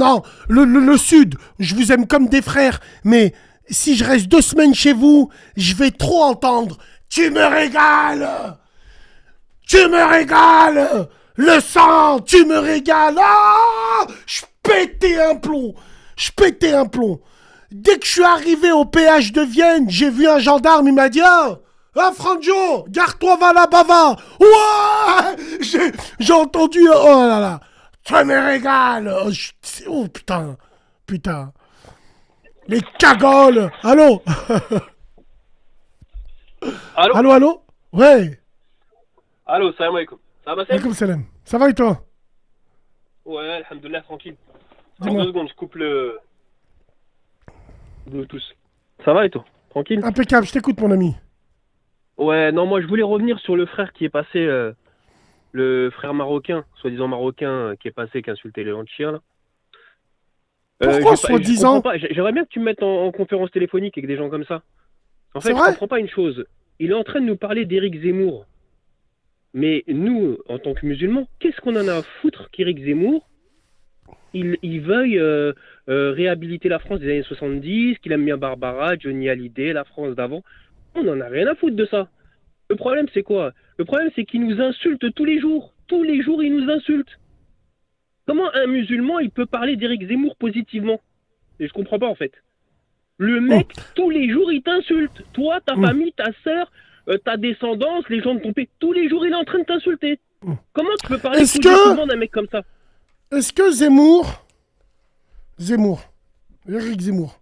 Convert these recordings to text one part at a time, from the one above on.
non, le Sud, je vous aime comme des frères, mais si je reste 2 semaines chez vous, je vais trop entendre. Tu me régales! Tu me régales! Le sang, tu me régales! Ah! Je pétais un plomb! Je pétais un plomb! Dès que je suis arrivé au péage de Vienne, j'ai vu un gendarme, il m'a dit ah, Franjo, garde-toi, va là-bas, va! Ouais! J'ai entendu, oh là là! Tu me régales! Oh putain! Putain! Les cagoles! Allô? Allô? Allô, allô? Ouais! Allô, salam alaikum. Ça va, Sam? Alaikum salam. Ça va et toi? Ouais, alhamdoulilah, tranquille. En Dis-moi. 2 secondes, je coupe le Bluetooth. Ça va et toi? Tranquille? Impeccable, je t'écoute mon ami. Ouais, non, moi je voulais revenir sur le frère qui est passé, le frère marocain, soi-disant marocain, qui est passé, qui a insulté les gens de chien, là. Pourquoi Je comprends soi-disant? pas. J'aimerais bien que tu me mettes en conférence téléphonique avec des gens comme ça. En C'est fait, je vrai? comprends pas une chose. Il est en train de nous parler d'Éric Zemmour. Mais nous, en tant que musulmans, qu'est-ce qu'on en a à foutre qu'Éric Zemmour, il veuille réhabiliter la France des années 70, qu'il aime bien Barbara, Johnny Hallyday, la France d'avant. On n'en a rien à foutre de ça. Le problème, c'est quoi? Le problème, c'est qu'il nous insulte tous les jours. Tous les jours, il nous insulte. Comment un musulman, il peut parler d'Éric Zemmour positivement? Et je comprends pas, en fait. Le mec, tous les jours, il t'insulte. Toi, ta famille, ta sœur, ta descendance, les gens de ton pays, tous les jours, il est en train de t'insulter. Comment tu peux parler Est-ce positivement que, d'un mec comme ça? est-ce que Zemmour, Eric Zemmour,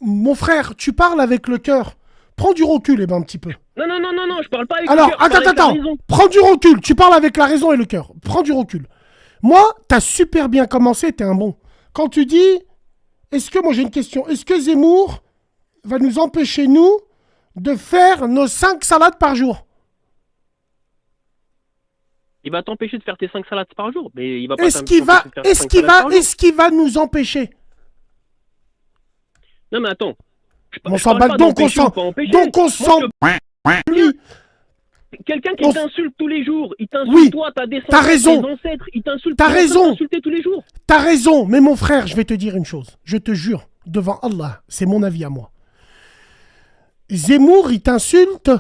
mon frère, tu parles avec le cœur. Prends du recul, un petit peu. Non, non, non, non, non, je parle pas avec le Alors, cœur, je parle avec la attends. raison. Prends du recul. Tu parles avec la raison et le cœur. Prends du recul. Moi, t'as super bien commencé, t'es un bon. Quand tu dis, moi j'ai une question, est-ce que Zemmour va nous empêcher, nous, de faire nos 5 salades par jour? Il va t'empêcher de faire tes 5 salades par jour, mais il va pas Est-ce t'empêcher qu'il de va, faire tes est-ce 5 qu'il salades par va, jour. est-ce qu'il va nous empêcher? Non, mais attends. On Je s'en parle bat pas donc on d'empêcher ou s'en, pas empêcher. donc on Moi, s'en plus. quelqu'un qui On- t'insulte tous les jours, il t'insulte Oui, toi, ta t'as descendance, raison. tes ancêtres, il t'insulte, T'as il est en train de raison. t'insulter tous les jours. T'as raison, mais mon frère, je vais te dire une chose. Je te jure, devant Allah, c'est mon avis à moi. Zemmour, il t'insulte,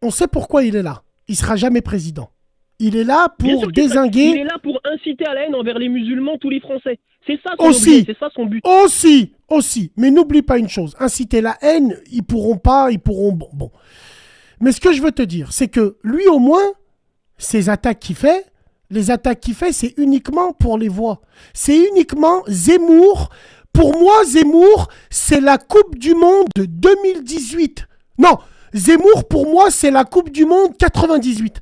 on sait pourquoi il est là. Il sera jamais président. Il est là Bien pour sûr qu'il est pas- Il dézinguer est là pour inciter à la haine envers les musulmans, tous les Français. C'est ça son aussi. objet, c'est ça son but. Aussi. Mais n'oublie pas une chose, inciter la haine, ils pourront pas, bon. Mais ce que je veux te dire, c'est que lui au moins, les attaques qu'il fait, c'est uniquement pour les voix. C'est uniquement Zemmour. Pour moi, Zemmour, c'est la Coupe du Monde de 2018. Non, Zemmour, pour moi, c'est la Coupe du Monde 98.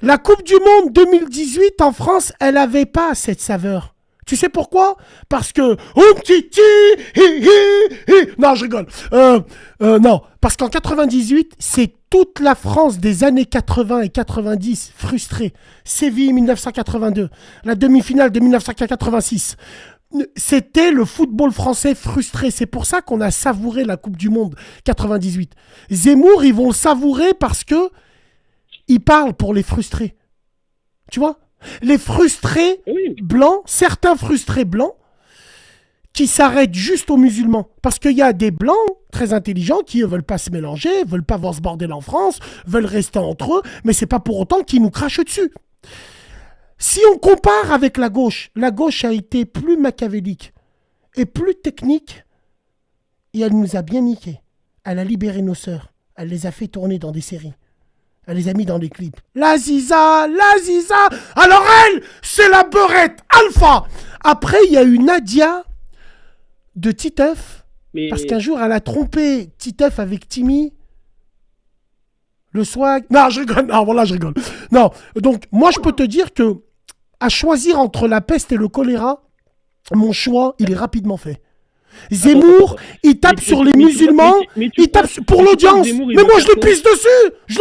La Coupe du Monde 2018 en France, elle n'avait pas cette saveur. Tu sais pourquoi? Parce que... Non, je rigole. Non, parce qu'en 98, c'est toute la France des années 80 et 90 frustrée. Séville 1982, la demi-finale de 1986. C'était le football français frustré. C'est pour ça qu'on a savouré la Coupe du Monde 98. Zemmour, ils vont le savourer parce que il parle pour les frustrés. Tu vois? Les frustrés Oui. blancs, certains frustrés blancs, qui s'arrêtent juste aux musulmans. Parce qu'il y a des blancs très intelligents qui ne veulent pas se mélanger, veulent pas voir ce bordel en France, veulent rester entre eux, mais c'est pas pour autant qu'ils nous crachent dessus. Si on compare avec la gauche a été plus machiavélique et plus technique, et elle nous a bien niqué. Elle a libéré nos sœurs. Elle les a fait tourner dans des séries. Elle les a mis dans les clips. La Ziza. Alors elle, c'est la beurette alpha. Après, il y a eu Nadia de Titeuf. Mais Parce qu'un jour, elle a trompé Titeuf avec Timmy. Le swag. Non, je rigole. Non, voilà, je rigole. Non, donc, moi, je peux te dire que à choisir entre la peste et le choléra, mon choix, il est rapidement fait. Zemmour, il tape sur les musulmans, il tape pour l'audience. Mais moi, je lui pisse dessus. Je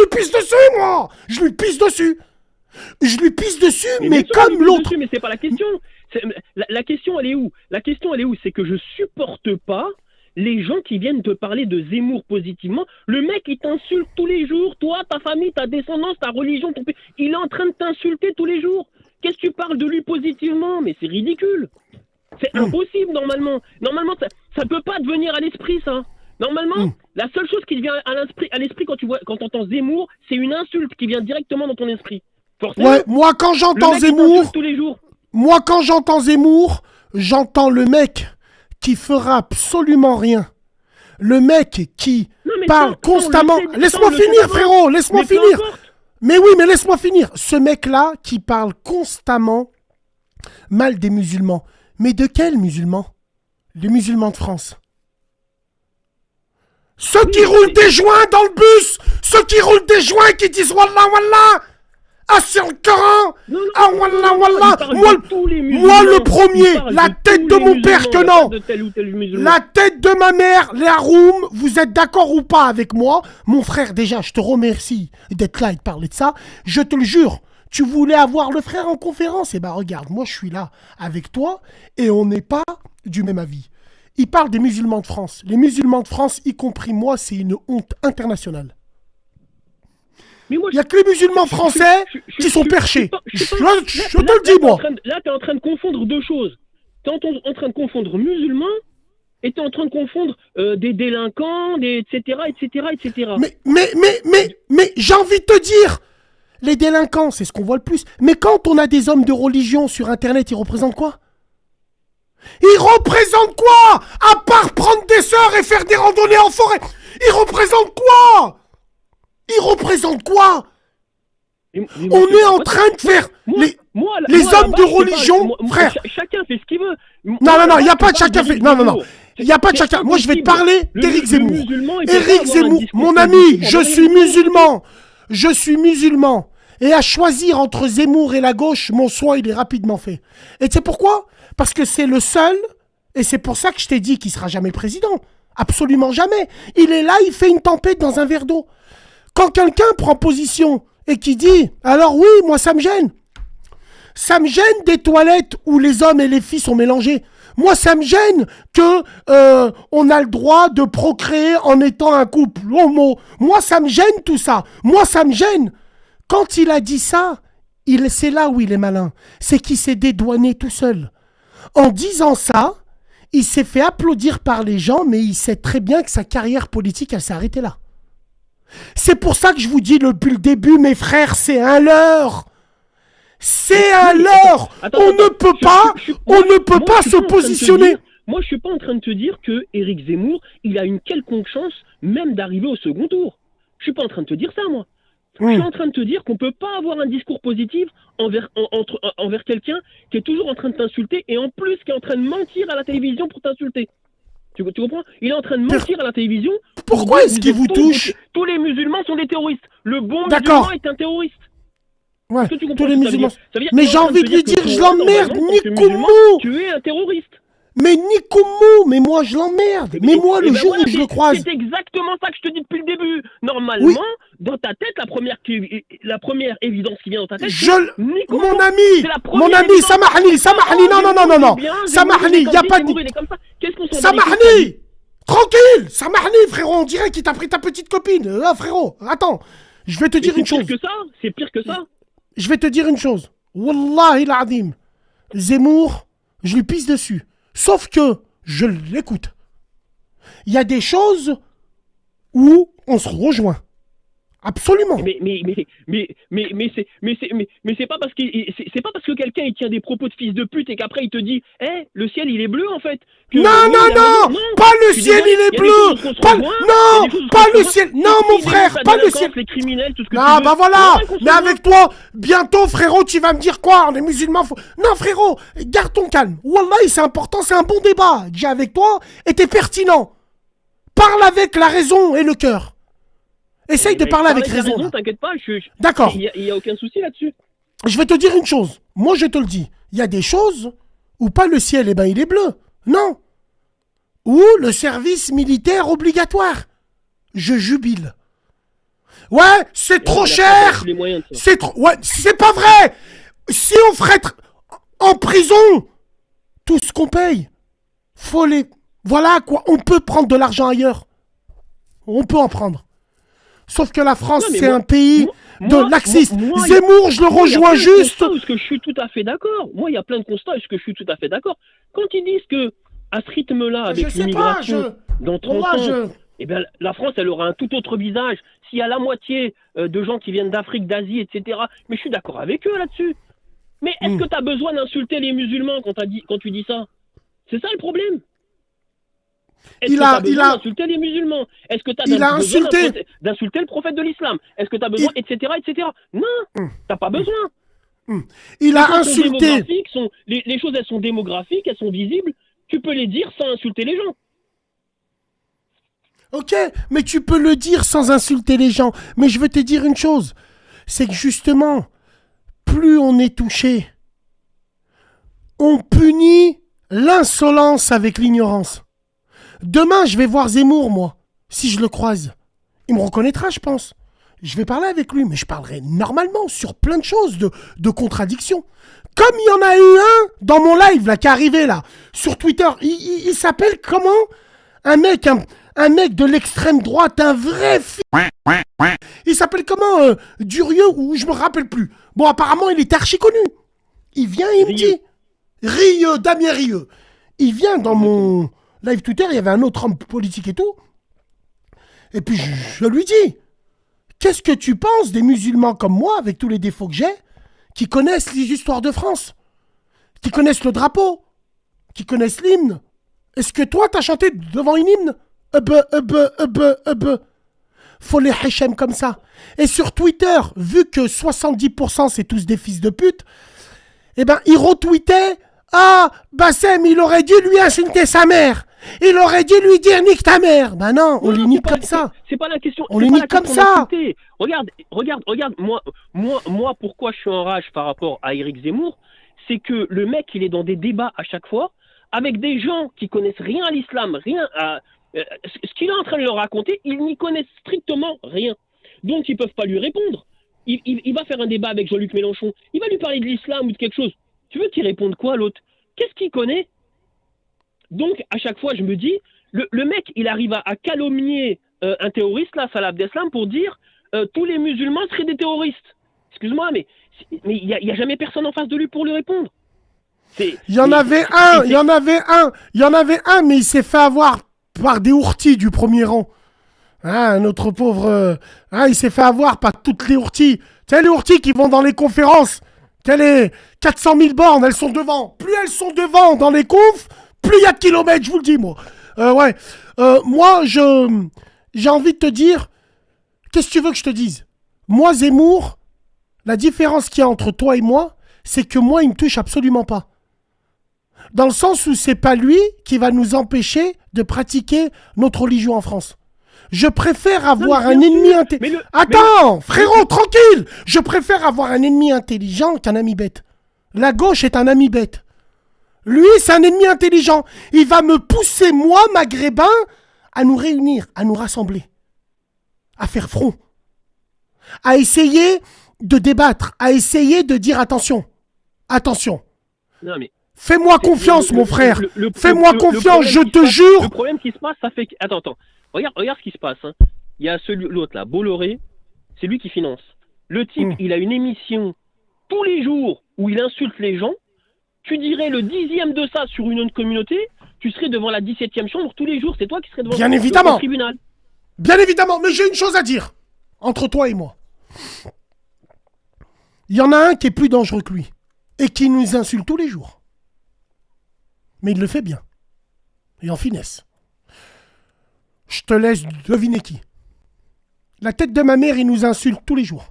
lui pisse dessus, mais comme l'autre. Mais c'est pas la question. La question, elle est où? La question, elle est où? C'est que je supporte pas les gens qui viennent te parler de Zemmour positivement. Le mec, il t'insulte tous les jours. Toi, ta famille, ta descendance, ta religion, ton pays. Il est en train de t'insulter tous les jours. Qu'est-ce que tu parles de lui positivement? Mais c'est ridicule. C'est impossible, normalement. Normalement, ça peut pas te venir à l'esprit, ça. Normalement, la seule chose qui te vient à l'esprit quand t'entends Zemmour, c'est une insulte qui vient directement dans ton esprit. Forcément. Ouais, moi quand j'entends Zemmour, tous les jours. moi quand j'entends Zemmour, j'entends le mec qui fera absolument rien. Le mec qui parle constamment. Laisse-moi finir, frérot, laisse-moi finir. Mais oui, mais laisse-moi finir. Ce mec-là qui parle constamment mal des musulmans. Mais de quels musulmans? Les musulmans de France. Ceux qui roulent des joints dans le bus, ceux qui roulent des joints qui disent Wallah, Wallah. Ah, c'est le Coran. Ah, Wallah, Wallah. Moi, le premier, la tête de mon père que non. La tête de ma mère, les Haroum, vous êtes d'accord ou pas avec moi? Mon frère, déjà, je te remercie d'être là et de parler de ça. Je te le jure, tu voulais avoir le frère en conférence. Eh ben, regarde, moi, je suis là avec toi et on n'est pas du même avis. Il parle des musulmans de France. Les musulmans de France, y compris moi, c'est une honte internationale. Il n'y a que les musulmans français qui sont perchés. Je te le dis, moi. Là, tu es en train de confondre deux choses. Tu es en train de confondre musulmans et tu es en train de confondre des délinquants, etc., etc., etc. Mais j'ai envie de te dire, les délinquants, c'est ce qu'on voit le plus. Mais quand on a des hommes de religion sur Internet, ils représentent quoi? Ils représentent quoi? À part prendre des sœurs et faire des randonnées en forêt. Ils représentent quoi? Ils représentent quoi? On est en train de faire les hommes de religion, frère. Chacun fait ce qu'il veut. Non, il n'y a pas de chacun fait. Non. Il n'y a pas de chacun. Moi, je vais te parler d'Éric Zemmour. Éric Zemmour, mon ami, je suis musulman. Je suis musulman. Et à choisir entre Zemmour et la gauche, mon choix, il est rapidement fait. Et tu sais pourquoi? Parce que c'est le seul, et c'est pour ça que je t'ai dit qu'il ne sera jamais président. Absolument jamais. Il est là, il fait une tempête dans un verre d'eau. Quand quelqu'un prend position et qui dit « Alors oui, moi ça me gêne. Ça me gêne des toilettes où les hommes et les filles sont mélangés. Moi ça me gêne que on a le droit de procréer en étant un couple homo. Moi ça me gêne tout ça. Moi ça me gêne. » Quand il a dit ça, c'est là où il est malin. C'est qu'il s'est dédouané tout seul. En disant ça, il s'est fait applaudir par les gens, mais il sait très bien que sa carrière politique, elle s'est arrêtée là. C'est pour ça que je vous dis depuis le début, mes frères, c'est un leurre. C'est un leurre. On ne peut pas se positionner. Moi, je suis pas en train de te dire que Éric Zemmour, il a une quelconque chance même d'arriver au second tour. Je suis pas en train de te dire ça, moi. Je suis en train de te dire qu'on peut pas avoir un discours positif envers quelqu'un qui est toujours en train de t'insulter et en plus qui est en train de mentir à la télévision pour t'insulter. Tu comprends? Il est en train de mentir à la télévision. Pourquoi est-ce qu'il vous touche? Tous les musulmans sont des terroristes. Le bon musulman est un terroriste. Ouais, tous les musulmans. Mais j'ai envie de lui dire, je l'emmerde, Nikoumou. Tu es un terroriste. Mais Nikoumou, mais moi je l'emmerde. Mais moi, le jour où je le croise. C'est exactement ça que je te dis depuis le début. Normalement, dans ta tête, la première évidence qui vient dans ta tête, mon ami, Samahni, non. Samahni, il n'y a pas de... Samahni, tranquille, Samahni, frérot, on dirait qu'il t'a pris ta petite copine. Là, frérot, attends, je vais te dire une chose. C'est pire que ça. Je vais te dire une chose. Wallahi l'azim, Zemmour, je lui pisse dessus. Sauf que je l'écoute. Il y a des choses où on se rejoint. Absolument. Mais c'est pas parce que quelqu'un il tient des propos de fils de pute et qu'après il te dit le ciel il est bleu en fait. Non, pas le ciel il est bleu. Pas le ciel. Non mon frère, pas le ciel. Les criminels, tout ce que ah bah voilà. Mais avec toi, bientôt frérot, tu vas me dire quoi? On est musulmans. Non frérot, garde ton calme. Wallahi, c'est important, c'est un bon débat. J'ai avec toi et t'es pertinent. Parle avec la raison et le cœur. Essaye de parler avec raison. T'inquiète pas, d'accord. Il y a aucun souci là-dessus. Je vais te dire une chose. Moi, je te le dis. Il y a des choses où pas le ciel, il est bleu. Non. Ou le service militaire obligatoire. Je jubile. Ouais, c'est trop cher. C'est trop. Ouais, c'est pas vrai. Si on ferait en prison tout ce qu'on paye, voilà quoi. On peut prendre de l'argent ailleurs. On peut en prendre. Sauf que la France, Non, mais c'est moi- un pays de moi- laxistes. moi, Zemmour, je le Moi, il y a rejoins plein de juste. constats où ce que je suis tout à fait d'accord. Moi, il y a plein de constats où ce que je suis tout à fait d'accord. Quand ils disent que à ce rythme-là, Je avec sais pas, l'immigration, dans 30 Moi, ans, eh bien, la France, elle aura un tout autre visage. S'il y a la moitié de gens qui viennent d'Afrique, d'Asie, etc. Mais je suis d'accord avec eux là-dessus. Mais est-ce que tu as besoin d'insulter les musulmans quand tu dis ça? C'est ça le problème. Est-ce que tu as besoin d'insulter les musulmans? Est-ce que tu as besoin d'insulter le prophète de l'islam? Est-ce que tu as besoin, etc., etc. Non, t'as pas besoin. Il a insulté. Les choses, elles sont démographiques, elles sont visibles. Tu peux les dire sans insulter les gens. Ok, mais tu peux le dire sans insulter les gens. Mais je veux te dire une chose. C'est que justement, plus on est touché, on punit l'insolence avec l'ignorance. Demain, je vais voir Zemmour, moi, si je le croise. Il me reconnaîtra, je pense. Je vais parler avec lui, mais je parlerai normalement sur plein de choses, de contradictions. Comme il y en a eu un dans mon live, là, qui est arrivé, là, sur Twitter. Il s'appelle comment? Un mec de l'extrême droite, un vrai Il s'appelle comment? Durieux, ou je me rappelle plus. Bon, apparemment, il est archi connu. Il vient et il me dit... Rieux, Damien Rieux. Il vient dans mon live Twitter, il y avait un autre homme politique et tout. Et puis, je lui dis... Qu'est-ce que tu penses des musulmans comme moi, avec tous les défauts que j'ai, qui connaissent les histoires de France, qui connaissent le drapeau, qui connaissent l'hymne? Est-ce que toi, t'as chanté devant une hymne? Faut les hachem comme ça. Et sur Twitter, vu que 70% c'est tous des fils de pute, eh ben, ils retweetaient « Ah, Bassem, il aurait dû lui insulter sa mère. Il aurait dû lui dire nique ta mère. » Ben non, on les nique comme ça. C'est pas la question. On les nique comme ça. Regarde, moi, pourquoi je suis en rage par rapport à Éric Zemmour, c'est que le mec, il est dans des débats à chaque fois avec des gens qui connaissent rien à l'islam, rien à... ce qu'il est en train de leur raconter, ils n'y connaissent strictement rien. Donc, ils peuvent pas lui répondre. Il va faire un débat avec Jean-Luc Mélenchon. Il va lui parler de l'islam ou de quelque chose. Tu veux qu'il réponde quoi, l'autre? Qu'est-ce qu'il connaît? Donc, à chaque fois, je me dis, le mec, il arrive à calomnier un terroriste, là, Salah Abdeslam, pour dire tous les musulmans seraient des terroristes. Excuse-moi, mais il n'y a jamais personne en face de lui pour lui répondre. Il y en avait un, mais il s'est fait avoir par des ourtis du premier rang. Hein, notre pauvre... il s'est fait avoir par toutes les ourtis. Tu sais, les ourtis qui vont dans les conférences. Les 400 000 bornes, elles sont devant. Plus elles sont devant dans les confs, plus il y a de kilomètres, je vous le dis, moi. Moi, j'ai envie de te dire... Qu'est-ce que tu veux que je te dise? Moi, Zemmour, la différence qu'il y a entre toi et moi, c'est que moi, il me touche absolument pas. Dans le sens où c'est pas lui qui va nous empêcher de pratiquer notre religion en France. Je préfère avoir un ennemi intelligent. Attends, frérot, tranquille. Je préfère avoir un ennemi intelligent qu'un ami bête. La gauche est un ami bête. Lui, c'est un ennemi intelligent. Il va me pousser, moi, maghrébin, à nous réunir, à nous rassembler, à faire front, à essayer de débattre, à essayer de dire attention. Attention. Non, mais... Fais-moi confiance, mon frère. Fais-moi confiance, je te jure. Le problème qui se passe, ça fait que... Attends. Regarde ce qui se passe. Hein. Il y a l'autre là, Bolloré, c'est lui qui finance. Le type, il a une émission tous les jours où il insulte les gens. Tu dirais le 10e de ça sur une autre communauté, tu serais devant la 17e chambre tous les jours. C'est toi qui serais devant le tribunal. Bien évidemment, mais j'ai une chose à dire. Entre toi et moi. Il y en a un qui est plus dangereux que lui. Et qui nous insulte tous les jours. Mais il le fait bien. Et en finesse. Je te laisse deviner qui. La tête de ma mère, il nous insulte tous les jours.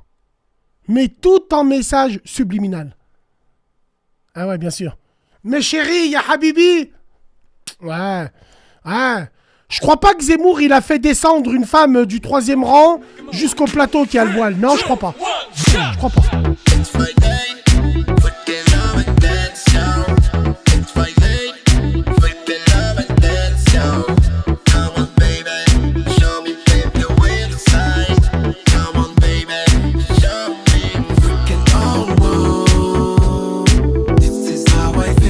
Mais tout en message subliminal. Ah ouais, bien sûr. Mais chérie, ya Habibi. Ouais. Je crois pas que Zemmour, il a fait descendre une femme du 3e rang jusqu'au plateau qui a le voile. Non, je crois pas. Je crois pas.